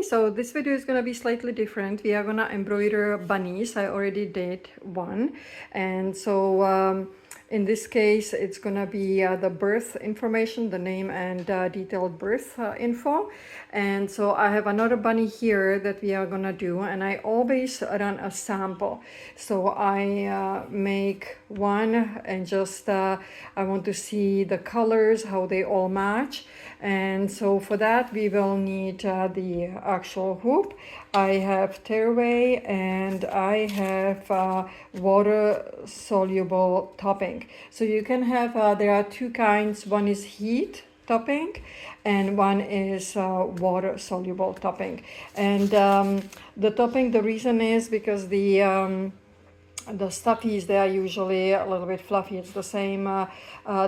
So this video is going to be slightly different. We are going to embroider bunnies. I already did one. And so in this case, it's going to be the birth information, the name and detailed birth info. And so I have another bunny here that we are going to do. And I always run a sample. So I make one and just I want to see the colors, how they all match. And so for that we will need the actual hoop. I have tearaway and I have water soluble topping. So you can have there are two kinds. One is heat topping and one is water soluble topping. And the topping, the reason is because the stuffies, they are usually a little bit fluffy. It's the same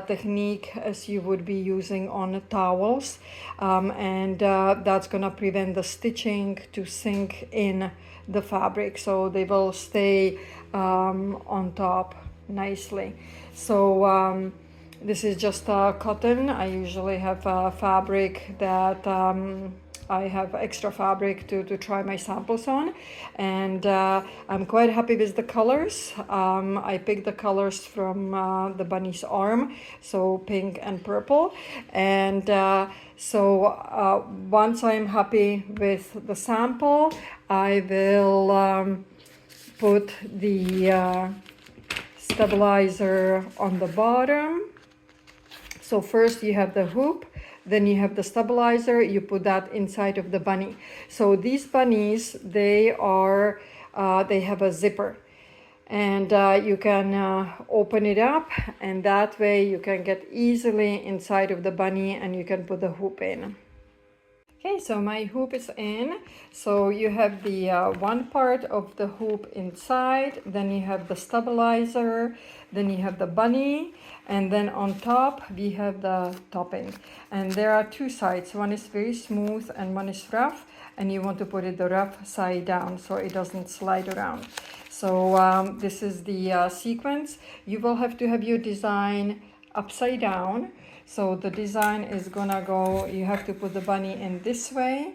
technique as you would be using on towels, and that's gonna prevent the stitching to sink in the fabric, so they will stay on top nicely. So this is just cotton. I usually have fabric that I have extra fabric to try my samples on, and I'm quite happy with the colors. I picked the colors from the bunny's arm, so pink and purple, and so once I'm happy with the sample, I will put the stabilizer on the bottom. So first you have the hoop, then you have the stabilizer, you put that inside of the bunny. So these bunnies, they have a zipper, and you can open it up, and that way you can get easily inside of the bunny and you can put the hoop in. Okay, so my hoop is in. So you have the one part of the hoop inside, then you have the stabilizer, then you have the bunny, and then on top we have the topping. And there are two sides. One is very smooth and one is rough, and you want to put it the rough side down so it doesn't slide around. So this is the sequence. You will have to have your design upside down. So the design is gonna go, you have to put the bunny in this way,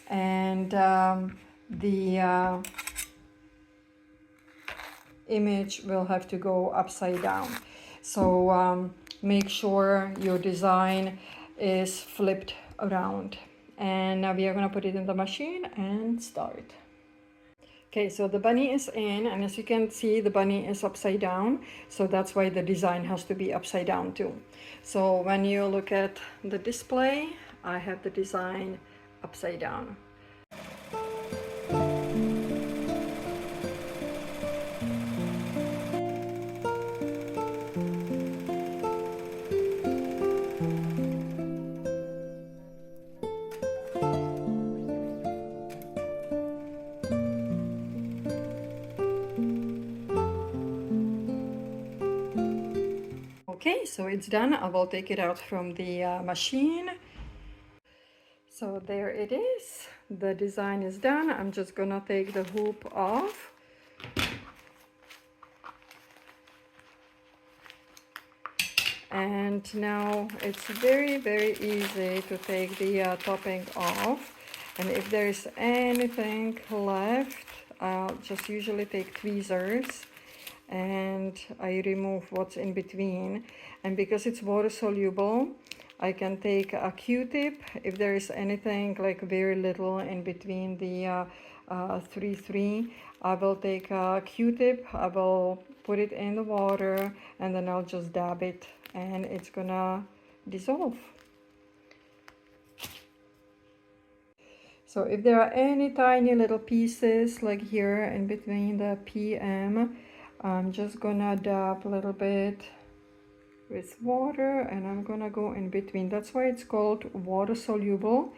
and the image will have to go upside down. So make sure your design is flipped around. And now we are gonna put it in the machine and start. Okay, so the bunny is in, and as you can see, the bunny is upside down. So that's why the design has to be upside down too. So when you look at the display, I have the design upside down. Okay, so it's done. I will take it out from the machine. So there it is. The design is done. I'm just gonna take the hoop off. And now it's very, very easy to take the topping off. And if there's anything left, I'll just usually take tweezers and I remove what's in between. And because it's water soluble, I can take a Q-tip if there is anything like very little in between the 3-3. I will take a Q-tip, I will put it in the water, and then I'll just dab it and it's gonna dissolve. So if there are any tiny little pieces like here in between the PM, I'm just gonna dab a little bit with water and I'm gonna go in between. That's why it's called water soluble,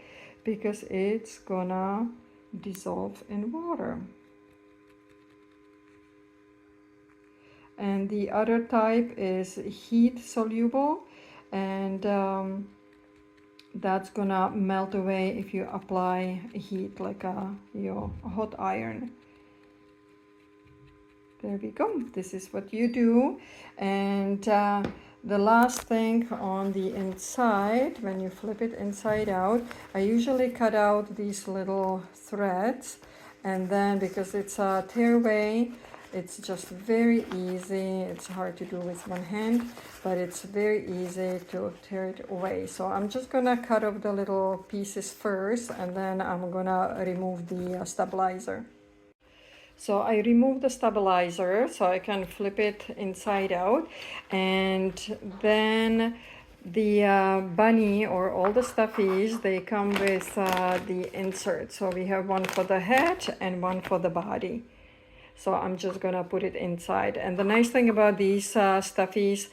because it's gonna dissolve in water. And the other type is heat soluble, and that's gonna melt away if you apply heat like your hot iron. There we go. This is what you do. And The last thing on the inside, when you flip it inside out, I usually cut out these little threads, and then because it's a tearaway, it's just very easy. It's hard to do with one hand, but it's very easy to tear it away. So I'm just gonna cut off the little pieces first, and then I'm gonna remove the stabilizer. So I remove the stabilizer so I can flip it inside out, and then the bunny or all the stuffies, they come with the insert. So we have one for the head and one for the body. So I'm just gonna put it inside. And the nice thing about these stuffies,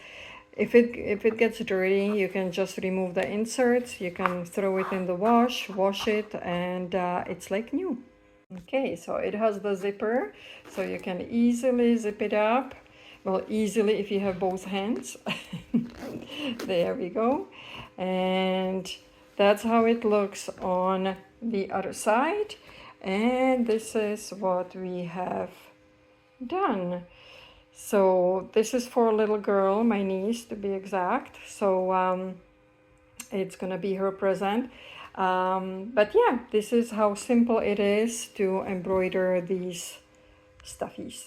if it gets dirty, you can just remove the inserts. You can throw it in the wash it, and it's like new. Okay, so it has the zipper, so you can easily zip it up. Well, easily if you have both hands. There we go. And that's how it looks on the other side. And this is what we have done. So this is for a little girl, my niece to be exact. So it's gonna be her present. But yeah, this is how simple it is to embroider these stuffies.